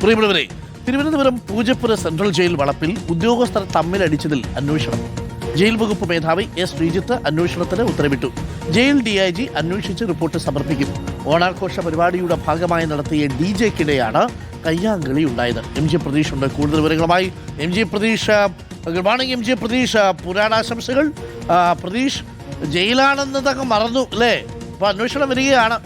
പ്രിയപ്പെട്ടവരെ, Thiruvananthapuram Poojappura central jail വളപ്പിൽ ഉദ്യോഗസ്ഥർ തമ്മിലടിച്ചതിൽ അന്വേഷണം. ജയിൽ വകുപ്പ് മേധാവി എസ് ശ്രീജിത്ത് അന്വേഷണത്തിന് ഉത്തരവിട്ടു. ജയിൽ DIG അന്വേഷിച്ച് റിപ്പോർട്ട് സമർപ്പിക്കും. ഓണാഘോഷ പരിപാടിയുടെ ഭാഗമായി നടത്തിയ DJക്കിടെയാണ് കയ്യാങ്കളി ഉണ്ടായത്. MJ പ്രതീഷ് ഉണ്ട് കൂടുതൽ വിവരങ്ങളുമായി. MJ Pratheesh, good morning. MJ Pratheesh, പുരാണാശംസകൾ. പ്രതീഷ് ജയിലാണെന്നതൊക്കെ മറന്നു അല്ലേ? അപ്പോൾ അന്വേഷണം വരികയാണ്.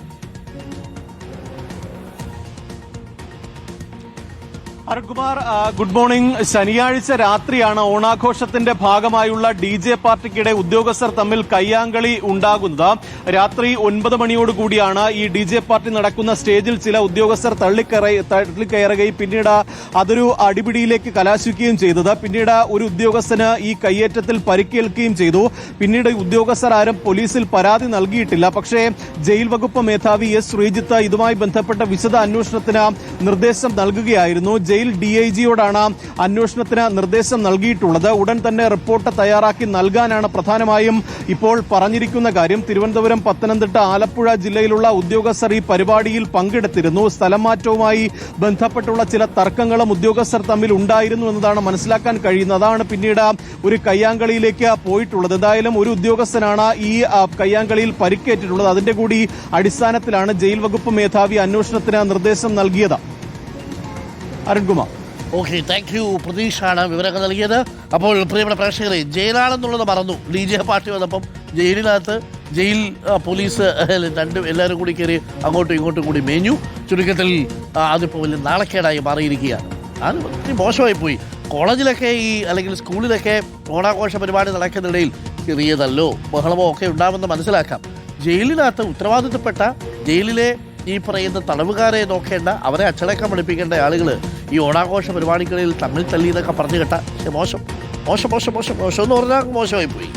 Arunkumar, good morning. ശനിയാഴ്ച രാത്രിയാണ് ഓണാഘോഷത്തിന്റെ ഭാഗമായുള്ള DJ പാർട്ടിക്കിടെ ഉദ്യോഗസ്ഥർ തമ്മിൽ കയ്യാങ്കളി ഉണ്ടാകുന്നത്. രാത്രി 9 മണിയോടുകൂടിയാണ് ഈ DJ പാർട്ടി നടക്കുന്ന സ്റ്റേജിൽ ചില ഉദ്യോഗസ്ഥർ തള്ളിക്കയറുകയും പിന്നീട് അതൊരു അടിപിടിയിലേക്ക് കലാശിക്കുകയും ചെയ്തത്. പിന്നീട് ഒരു ഉദ്യോഗസ്ഥന് ഈ കയ്യേറ്റത്തിൽ പരിക്കേൽക്കുകയും ചെയ്തു. പിന്നീട് ഉദ്യോഗസ്ഥർ ആരും പോലീസിൽ പരാതി നൽകിയിട്ടില്ല. പക്ഷേ ജയിൽ വകുപ്പ് മേധാവി എസ് ശ്രീജിത്ത് ഇതുമായി ബന്ധപ്പെട്ട വിശദ അന്വേഷണത്തിന് നിർദ്ദേശം നൽകുകയായിരുന്നു. DIGയോടാണ് അന്വേഷണത്തിന് നിർദ്ദേശം നൽകിയിട്ടുള്ളത്. ഉടൻ തന്നെ റിപ്പോർട്ട് തയ്യാറാക്കി നൽകാനാണ് പ്രധാനമായും ഇപ്പോൾ പറഞ്ഞിരിക്കുന്ന കാര്യം. തിരുവനന്തപുരം, പത്തനംതിട്ട, ആലപ്പുഴ ജില്ലയിലുള്ള ഉദ്യോഗസ്ഥർ ഈ പരിപാടിയിൽ പങ്കെടുത്തിരുന്നു. സ്ഥലം മാറ്റവുമായി ബന്ധപ്പെട്ടുള്ള ചില തർക്കങ്ങളും ഉദ്യോഗസ്ഥർ തമ്മിൽ ഉണ്ടായിരുന്നു എന്നതാണ് മനസ്സിലാക്കാൻ കഴിയുന്നത്. അതാണ് പിന്നീട് ഒരു കയ്യാങ്കളിയിലേക്ക് പോയിട്ടുള്ളത്. എന്തായാലും ഒരു ഉദ്യോഗസ്ഥനാണ് ഈ കയ്യാങ്കളിയിൽ പരിക്കേറ്റിട്ടുള്ളത്. അതിന്റെ കൂടി അടിസ്ഥാനത്തിലാണ് ജയിൽ വകുപ്പ് മേധാവി അന്വേഷണത്തിന് നിർദ്ദേശം നൽകിയത്. അരുൺകുമാർ. Okay, thank you. പ്രതീഷാണ് വിവരങ്ങൾ നൽകിയത്. അപ്പോൾ പ്രിയപ്പെട്ട പ്രേക്ഷകരെ, ജയിലാണെന്നുള്ളത് മറന്നു. DJ പാർട്ടി വന്നപ്പം ജയിലിനകത്ത് പോലീസ് എല്ലാവരും കൂടി കയറി അങ്ങോട്ടും ഇങ്ങോട്ടും കൂടി മേഞ്ഞു. ചുരുക്കത്തിൽ അതിപ്പോൾ വലിയ നാണക്കേടായി മാറിയിരിക്കുകയാണ്. അത് ഒത്തിരി മോശമായി പോയി. കോളേജിലൊക്കെ അല്ലെങ്കിൽ സ്കൂളിലൊക്കെ ഓണാഘോഷ പരിപാടി നടക്കുന്നിടയിൽ ചെറിയതല്ലോ ബഹളമോ ഒക്കെ ഉണ്ടാവുമെന്ന് മനസ്സിലാക്കാം. ജയിലിനകത്ത് ഉത്തരവാദിത്തപ്പെട്ട ജയിലിലെ ഈ പറയുന്ന തടവുകാരെ നോക്കേണ്ട, അവരെ അച്ചടക്കം പഠിപ്പിക്കേണ്ട ആളുകൾ ഈ ഓണാഘോഷ പരിപാടികളിൽ തമ്മിൽ തല്ലി എന്നൊക്കെ പറഞ്ഞു കേട്ട മോശം മോശം മോശം മോശം മോശം എന്ന് പറഞ്ഞാൽ മോശമായി പോയി.